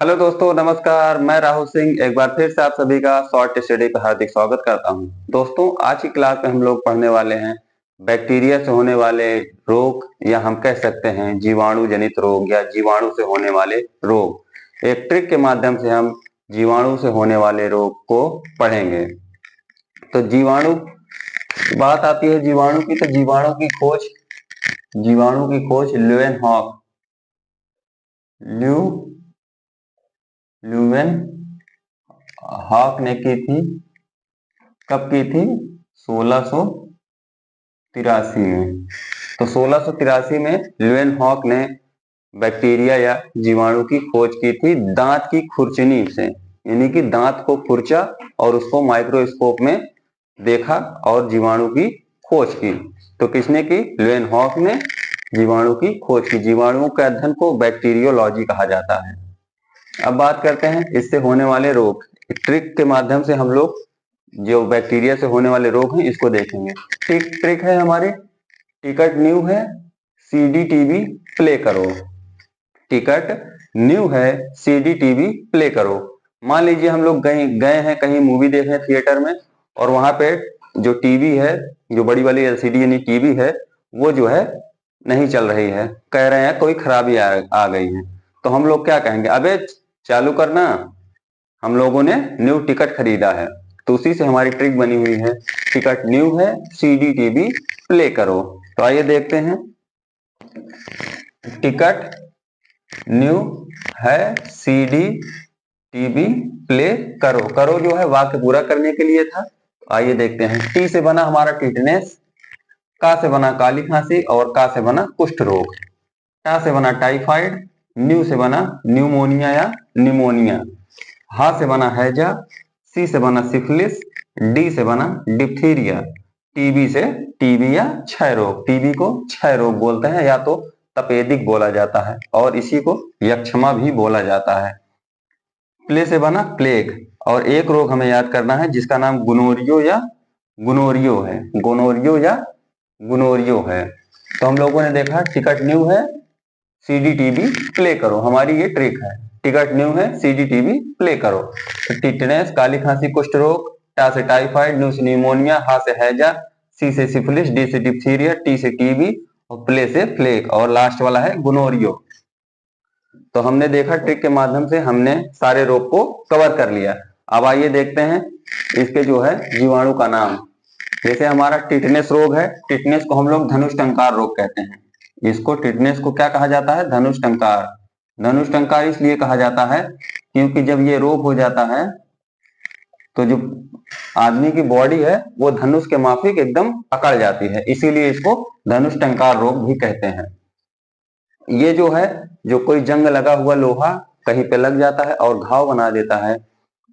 Hello दोस्तों, नमस्कार। मैं राहुल सिंह एक बार फिर से आप सभी का शॉर्ट स्टडी पर हार्दिक स्वागत करता हूं। दोस्तों, आज की क्लास में हम लोग पढ़ने वाले हैं बैक्टीरिया से होने वाले रोग, या हम कह सकते हैं जीवाणु जनित रोग या जीवाणु से होने वाले रोग। एक ट्रिक के माध्यम से हम जीवाणु से होने वाले रोग को पढ़ेंगे। तो जीवाणु बात आती है जीवाणु की, तो जीवाणु की खोज ल्यूवेन हॉक ने की थी। कब की थी? 1683 में। तो 1683 में ल्यूवेन हॉक ने बैक्टीरिया या जीवाणु की खोज की थी दांत की खुरचनी से, यानी कि दांत को खुरचा और उसको माइक्रोस्कोप में देखा और जीवाणु की खोज की। तो किसने की? ल्यूवेन हॉक ने जीवाणु की खोज की। जीवाणुओं के अध्ययन को बैक्टीरियोलॉजी कहा जाता है। अब बात करते हैं इससे होने वाले रोग। ट्रिक के माध्यम से हम लोग जो बैक्टीरिया से होने वाले रोग हैं इसको देखेंगे। ट्रिक है हमारी, टिकट न्यू है, सीडी टीवी प्ले करो। टिकट न्यू है, सीडी टीवी प्ले करो। मान लीजिए हम लोग गए हैं कहीं मूवी देखने थिएटर में, और वहां पे जो टीवी है, जो बड़ी वाली एलसीडी यानी टीवी है, वो जो है नहीं चल रही है। कह रहे हैं कोई खराबी आ गई है। तो हम लोग क्या कहेंगे? अबे चालू करना, हम लोगों ने न्यू टिकट खरीदा है। तो उसी से हमारी ट्रिक बनी हुई है, टिकट न्यू है, सीडी टीवी प्ले करो। तो आइए देखते हैं। टिकट न्यू है, सीडी टीवी प्ले करो। करो जो है वाक्य पूरा करने के लिए था। आइए देखते हैं। टी से बना हमारा टिटनेस, का से बना काली खांसी, और का से बना कुष्ठ रोग। टा से बना टाइफाइड, न्यू से बना न्यूमोनिया या निमोनिया। हा से बना हैजा, सी से बना सिफिलिस, डी से बना डिप्थीरिया। टीबी से टीबी या क्षय रोग। टीबी को क्षय रोग बोलते हैं, या तो तपेदिक बोला जाता है, और इसी को यक्षमा भी बोला जाता है। प्ले से बना प्लेग, और एक रोग हमें याद करना है जिसका नाम गुनोरियो या गुनोरियो है। गोनोरियो या गुनोरियो है। तो हम लोगों ने देखा टिकट न्यू है, सीडी टीवी प्ले करो। हमारी ये ट्रिक है, टिकट न्यू है, सीडी टीवी प्ले करो। तो टिटनेस काली खांसी कुष्ठ रोग, टा से टाइफाइड, न्यू से न्यूमोनिया, हा से हैजा, सी से सिफिलिस, डी से डिप्थीरिया, टी से टीबी, और प्ले से प्लेग, और लास्ट वाला है गुनोरियो। तो हमने देखा ट्रिक के माध्यम से हमने सारे रोग को कवर कर लिया। अब आइए देखते हैं इसके जो है जीवाणु का नाम। जैसे हमारा टिटनेस रोग है, टिटनेस को हम लोग धनुष टंकार रोग कहते हैं। इसको टिटनेस को क्या कहा जाता है? धनुष टंकार। धनुष टंकार इसलिए कहा जाता है क्योंकि जब ये रोग हो जाता है तो जो आदमी की बॉडी है वो धनुष के माफिक एकदम अकड़ जाती है, इसीलिए इसको धनुष टंकार रोग भी कहते हैं। ये जो है, जो कोई जंग लगा हुआ लोहा कहीं पे लग जाता है और घाव बना देता है,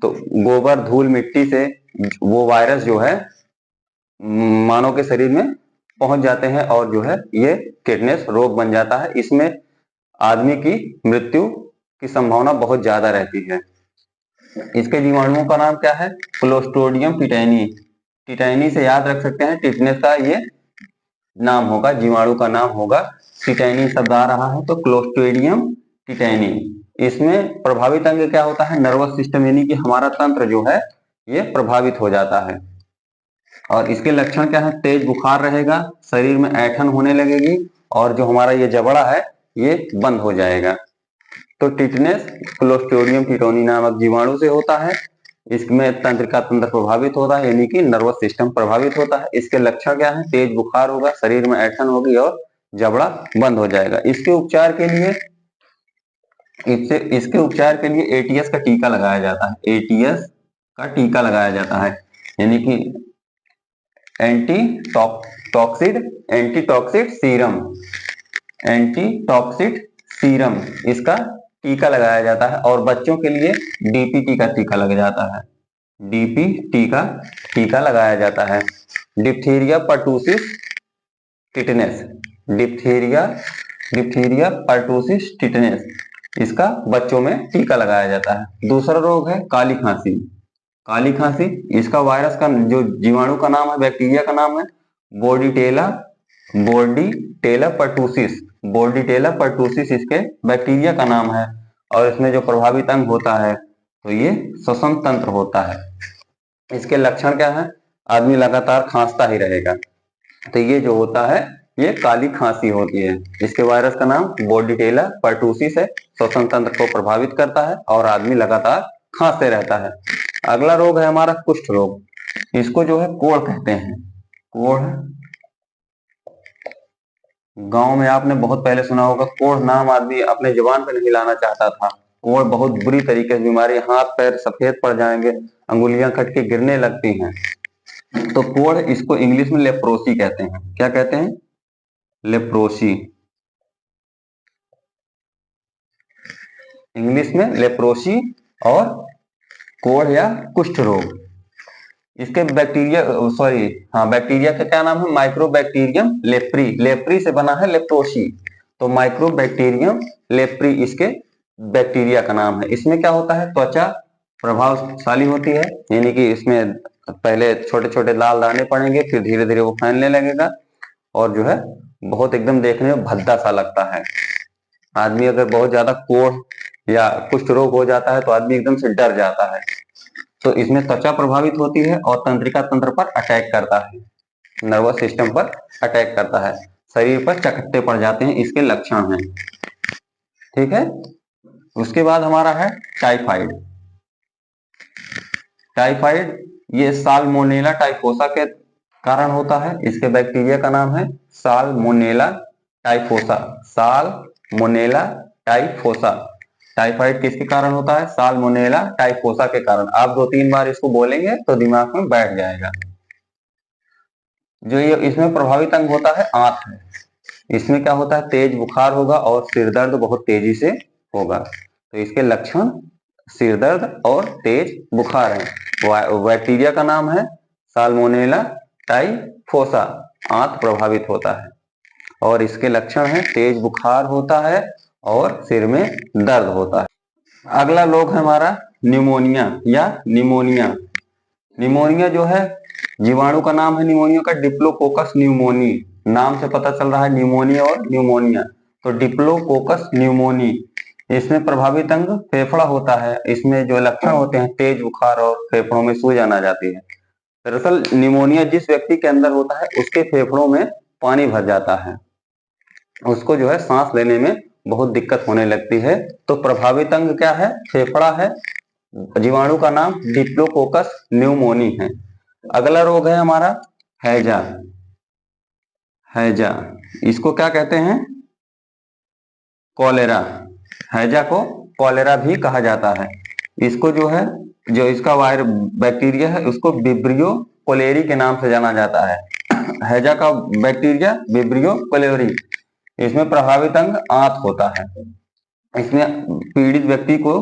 तो गोबर धूल मिट्टी से वो वायरस जो है मानव के शरीर में पहुंच जाते हैं, और जो है ये टिटनेस रोग बन जाता है। इसमें आदमी की मृत्यु की संभावना बहुत ज्यादा रहती है। इसके जीवाणुओं का नाम क्या है? क्लोस्ट्रोडियम टिटैनी। टिटैनी से याद रख सकते हैं, टिटनेस का ये नाम होगा, जीवाणु का नाम होगा। टिटैनी शब्द आ रहा है तो क्लोस्ट्रोडियम टिटैनी। इसमें प्रभावित अंग क्या होता है? नर्वस सिस्टम, यानी कि हमारा तंत्र जो है ये प्रभावित हो जाता है। और इसके लक्षण क्या है? तेज बुखार रहेगा, शरीर में ऐंठन होने लगेगी, और जो हमारा ये जबड़ा है ये बंद हो जाएगा। तो टिटनेस क्लोस्ट्रोडियम टिटोनी नामक जीवाणु से होता है। इसमें तंत्रिका तंत्र प्रभावित होता है, यानी कि नर्वस सिस्टम प्रभावित होता है। इसके लक्षण क्या है? तेज बुखार होगा, शरीर में ऐंठन होगी, और जबड़ा बंद हो जाएगा। इसके उपचार के लिए एटीएस का टीका लगाया जाता है। एटीएस का टीका लगाया जाता है, यानी कि एंटीटॉक्सिड सीरम इसका टीका लगाया जाता है। और बच्चों के लिए डीपीटी का टीका लग जाता है। डीपीटी का टीका लगाया जाता है। Diphtheria pertussis tetanus, diphtheria pertussis tetanus, इसका बच्चों में टीका लगाया जाता है। दूसरा रोग है काली खांसी। काली खांसी, इसका वायरस का जो जीवाणु का नाम है, बैक्टीरिया का नाम है बोर्डीटेला पर्टूसिस। बोर्डीटेला पर्टूसिस इसके बैक्टीरिया का नाम है। और इसमें जो प्रभावित अंग होता है तो ये श्वसन तंत्र होता है। इसके लक्षण क्या है? आदमी लगातार खांसता ही रहेगा। तो ये जो होता है ये काली खांसी होती है। इसके वायरस का नाम बोर्डिटेला पर्टुसिस है। श्वसन तंत्र को प्रभावित करता है और आदमी लगातार खांसते रहता है। अगला रोग है हमारा कुष्ठ रोग। इसको जो है कोढ़ कहते हैं। कोढ़, गांव में आपने बहुत पहले सुना होगा, कोढ़ नाम आदमी अपने जुबान पे नहीं लाना चाहता था। कोढ़ बहुत बुरी तरीके से बीमारी, हाथ पैर सफेद पड़ जाएंगे, अंगुलियां कट के गिरने लगती हैं। तो कोढ़, इसको इंग्लिश में लेप्रोसी कहते हैं। क्या कहते हैं? लेप्रोसी। इंग्लिश में लेप्रोसी और कोढ़ या कुष्ठ रोग। इसके बैक्टीरिया, सॉरी हाँ, बैक्टीरिया का क्या नाम है? Mycobacterium leprae. लेप्री से बना है लेप्रोसी, तो माइक्रोबैक्टीरियम लेप्री इसके बैक्टीरिया का नाम है। इसमें क्या होता है? त्वचा प्रभावशाली होती है, यानी कि इसमें पहले छोटे छोटे लाल दाने पड़ेंगे, फिर धीरे धीरे वो फैलने लगेगा और जो है बहुत एकदम देखने में भद्दा सा लगता है। आदमी अगर बहुत ज्यादा कोढ़ या कुष्ठ रोग हो जाता है तो आदमी एकदम से डर जाता है। तो इसमें त्वचा प्रभावित होती है और तंत्रिका तंत्र पर अटैक करता है, नर्वस सिस्टम पर अटैक करता है, शरीर पर चकत्ते पड़ जाते हैं, इसके लक्षण हैं। ठीक है। उसके बाद हमारा है टाइफाइड। टाइफाइड ये साल्मोनेला टाइफोसा के कारण होता है। इसके बैक्टीरिया का नाम है साल्मोनेला टाइफोसा। साल्मोनेला टाइफोसा। टाइफाइड किसके कारण होता है? साल्मोनेला टाइफोसा के कारण। आप 2-3 बार इसको बोलेंगे तो दिमाग में बैठ जाएगा। जो ये इसमें प्रभावित अंग होता है आंत है। इसमें क्या होता है? तेज बुखार होगा और सिर दर्द बहुत तेजी से होगा। तो इसके लक्षण सिर दर्द और तेज बुखार है। बैक्टीरिया का नाम है साल्मोनेला टाइफोसा। आंत प्रभावित होता है और इसके लक्षण है तेज बुखार होता है और सिर में दर्द होता है। अगला रोग है हमारा न्यूमोनिया या निमोनिया। निमोनिया जो है, जीवाणु का नाम है निमोनिया का डिप्लोकोकस न्यूमोनी। नाम से पता चल रहा है न्यूमोनिया और न्यूमोनिया, तो डिप्लोकोकस न्यूमोनी। इसमें प्रभावित अंग फेफड़ा होता है। इसमें जो लक्षण होते हैं तेज बुखार और फेफड़ों में सूजन आ जाती है। दरअसल निमोनिया जिस व्यक्ति के अंदर होता है उसके फेफड़ों में पानी भर जाता है, उसको जो है सांस लेने में बहुत दिक्कत होने लगती है। तो प्रभावित अंग क्या है? फेफड़ा है। जीवाणु का नाम डिप्लोकोकस न्यूमोनी है। अगला रोग है हमारा हैजा। हैजा, इसको क्या कहते हैं? कॉलेरा। हैजा को कॉलेरा भी कहा जाता है। इसको जो है, जो इसका बैक्टीरिया है उसको विब्रियो कोलेरी के नाम से जाना जाता है। हैजा का बैक्टीरिया विब्रियो कोलेरी। इसमें प्रभावित अंग आंत होता है। इसमें पीड़ित व्यक्ति को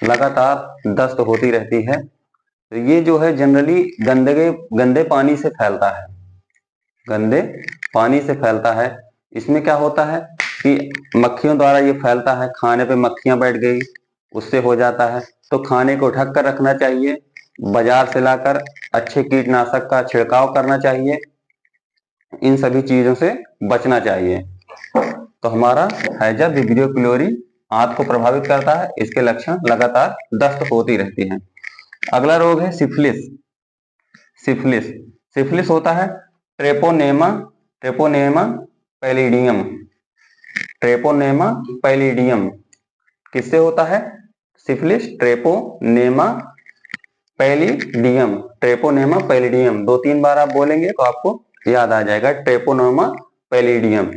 लगातार दस्त होती रहती है। तो ये जो है जनरली गंदे पानी से फैलता है। गंदे पानी से फैलता है। इसमें क्या होता है कि मक्खियों द्वारा ये फैलता है। खाने पे मक्खियां बैठ गई, उससे हो जाता है। तो खाने को ढक कर रखना चाहिए, बाजार से लाकर अच्छे कीटनाशक का छिड़काव करना चाहिए, इन सभी चीजों से बचना चाहिए। तो हमारा हैजा विब्रियो कोलेरी आंत को प्रभावित करता है। इसके लक्षण लगातार दस्त होती रहती है। अगला रोग है सिफिलिस। सिफिलिस, सिफिलिस होता है Treponema, Treponema palladium. Treponema palladium किससे होता है? Syphilis Treponema palladium. Treponema palladium 2-3 बार आप बोलेंगे तो आपको याद आ जाएगा, ट्रेपोनेमा पैलिडियम।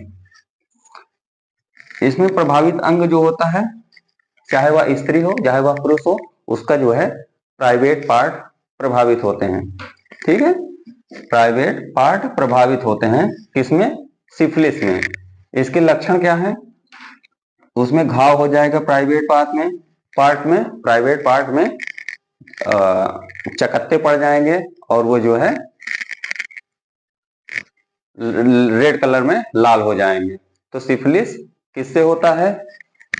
इसमें प्रभावित अंग जो होता है, चाहे वह स्त्री हो चाहे वह पुरुष हो, उसका जो है प्राइवेट पार्ट प्रभावित होते हैं। ठीक है, प्राइवेट पार्ट प्रभावित होते हैं। किसमें? सिफिलिस में। इसके लक्षण क्या है? उसमें घाव हो जाएगा प्राइवेट प्राइवेट पार्ट में चकत्ते पड़ जाएंगे और वो जो है रेड कलर में लाल हो जाएंगे। तो सिफिलिस किससे होता है?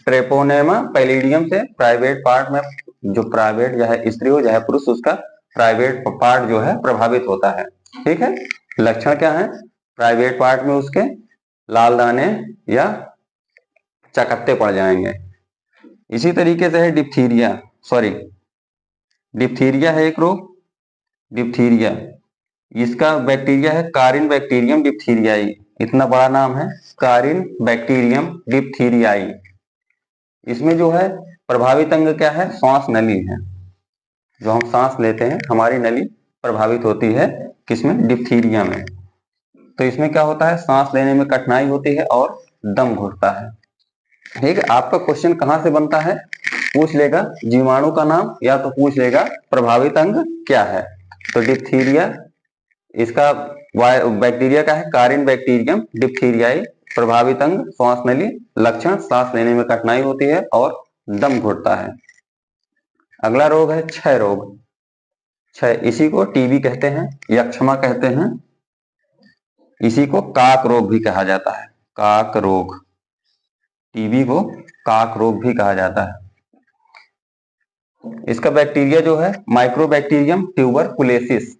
ट्रेपोनेमा पैलिडियम से। प्राइवेट पार्ट में, जो प्राइवेट चाहे स्त्री हो चाहे पुरुष, उसका प्राइवेट पार्ट जो है प्रभावित होता है। ठीक है, लक्षण क्या है? प्राइवेट पार्ट में उसके लाल दाने या चकत्ते पड़ जाएंगे। इसी तरीके से है डिप्थीरिया, सॉरी डिप्थीरिया है एक रोग, डिप्थीरिया, इसका बैक्टीरिया है कारिन बैक्टीरियम डिप्थीरियाई, इतना बड़ा नाम है, कारिन बैक्टीरियम डिप्थीरियाई। इसमें जो है प्रभावित अंग क्या है, श्वास नली है, जो हम सांस लेते हैं हमारी नली प्रभावित होती है किसमें, डिप्थीरिया में। तो इसमें क्या होता है, सांस लेने में कठिनाई होती है और दम घुटता है। ठीक है, आपका क्वेश्चन कहां से बनता है, पूछ लेगा जीवाणु का नाम या तो पूछ लेगा प्रभावित अंग क्या है। तो डिप्थीरिया, इसका बैक्टीरिया का है कारिन बैक्टीरियम डिप्थीरियाई, प्रभावित अंग श्वास नली, लक्षण सांस लेने में कठिनाई होती है और दम घुटता है। अगला रोग है क्षय रोग, क्षय, इसी को टीबी कहते हैं, यक्षमा कहते हैं, इसी को काक रोग भी कहा जाता है, काक रोग, टीबी को काक रोग भी कहा जाता है। इसका बैक्टीरिया जो है माइक्रोबैक्टीरियम ट्यूबरकुलोसिस,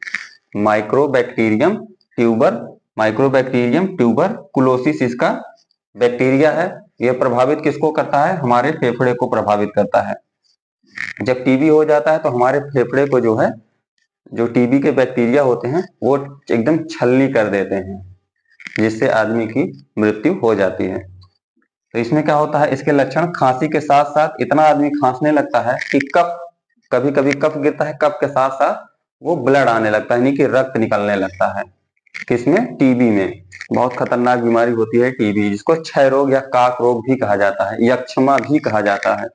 माइक्रोबैक्टीरियम ट्यूबरकुलोसिस इसका बैक्टीरिया है। यह प्रभावित किसको करता है, हमारे फेफड़े को प्रभावित करता है। जब टीबी हो जाता है तो हमारे फेफड़े को जो है, जो टीबी के बैक्टीरिया होते हैं वो एकदम छलनी कर देते हैं, जिससे आदमी की मृत्यु हो जाती है। तो इसमें क्या होता है, इसके लक्षण खांसी के साथ साथ इतना आदमी खांसने लगता है कि कफ, कभी कभी कफ गिरता है, कफ के साथ साथ वो ब्लड आने लगता है, यानी कि रक्त निकलने लगता है। किसमें, टीबी में। बहुत खतरनाक बीमारी होती है टीबी, जिसको क्षय रोग या काक रोग भी कहा जाता है, यक्षमा भी कहा जाता है।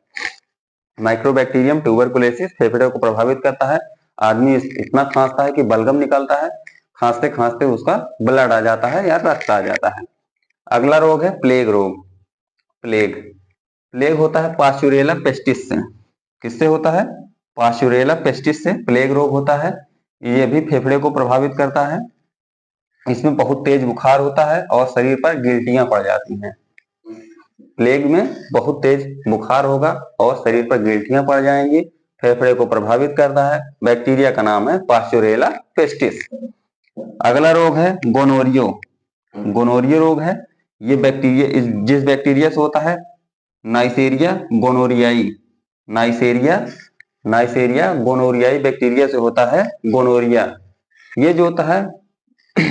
माइक्रोबैक्टीरियम ट्यूबरकुलोसिस फेफड़े को प्रभावित करता है, आदमी इतना खांसता है कि बलगम निकलता है, खांसते खांसते उसका ब्लड आ जाता है या रक्त आ जाता है। अगला रोग है प्लेग रोग, प्लेग, प्लेग होता है पास्चुरेला पेस्टिस से, किससे होता है, पास्चुरेला पेस्टिस से प्लेग रोग होता है। ये भी फेफड़े को प्रभावित करता है, इसमें बहुत तेज बुखार होता है और शरीर पर गिल्टियां पड़ जाती हैं। प्लेग में बहुत तेज बुखार होगा और शरीर पर गिल्टियां पड़ जाएंगी, फेफड़े को प्रभावित करता है। बैक्टीरिया का नाम है पास्चुरेला पेस्टिस। अगला रोग है गोनोरियो, गोनोरियो रोग है, ये बैक्टीरिया जिस बैक्टीरिया से होता है नाइसेरिया गोनोरियाई, नाइसेरिया नाइसेरिया गोनोरियाई बैक्टीरिया से होता है गोनोरिया। ये जो होता है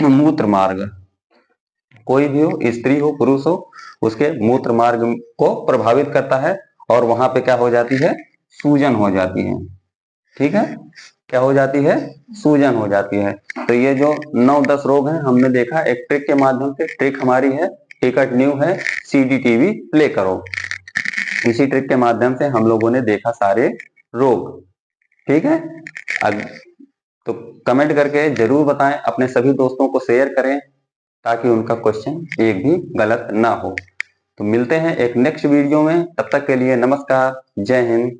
मूत्र मार्ग, कोई भी हो, स्त्री हो पुरुष हो, उसके मूत्र मार्ग को प्रभावित करता है और वहां पे क्या हो जाती है, सूजन हो जाती है। ठीक है, क्या हो जाती है, सूजन हो जाती है। तो ये जो 9-10 रोग हैं हमने देखा एक ट्रिक के माध्यम से। ट्रिक हमारी है टिकट न्यू है CDTV प्ले करो, इसी ट्रिक के माध्यम से हम लोगों ने देखा सारे रोग। ठीक है, तो कमेंट करके जरूर बताएं, अपने सभी दोस्तों को शेयर करें ताकि उनका क्वेश्चन एक भी गलत ना हो। तो मिलते हैं एक नेक्स्ट वीडियो में, तब तक के लिए नमस्कार, जय हिंद।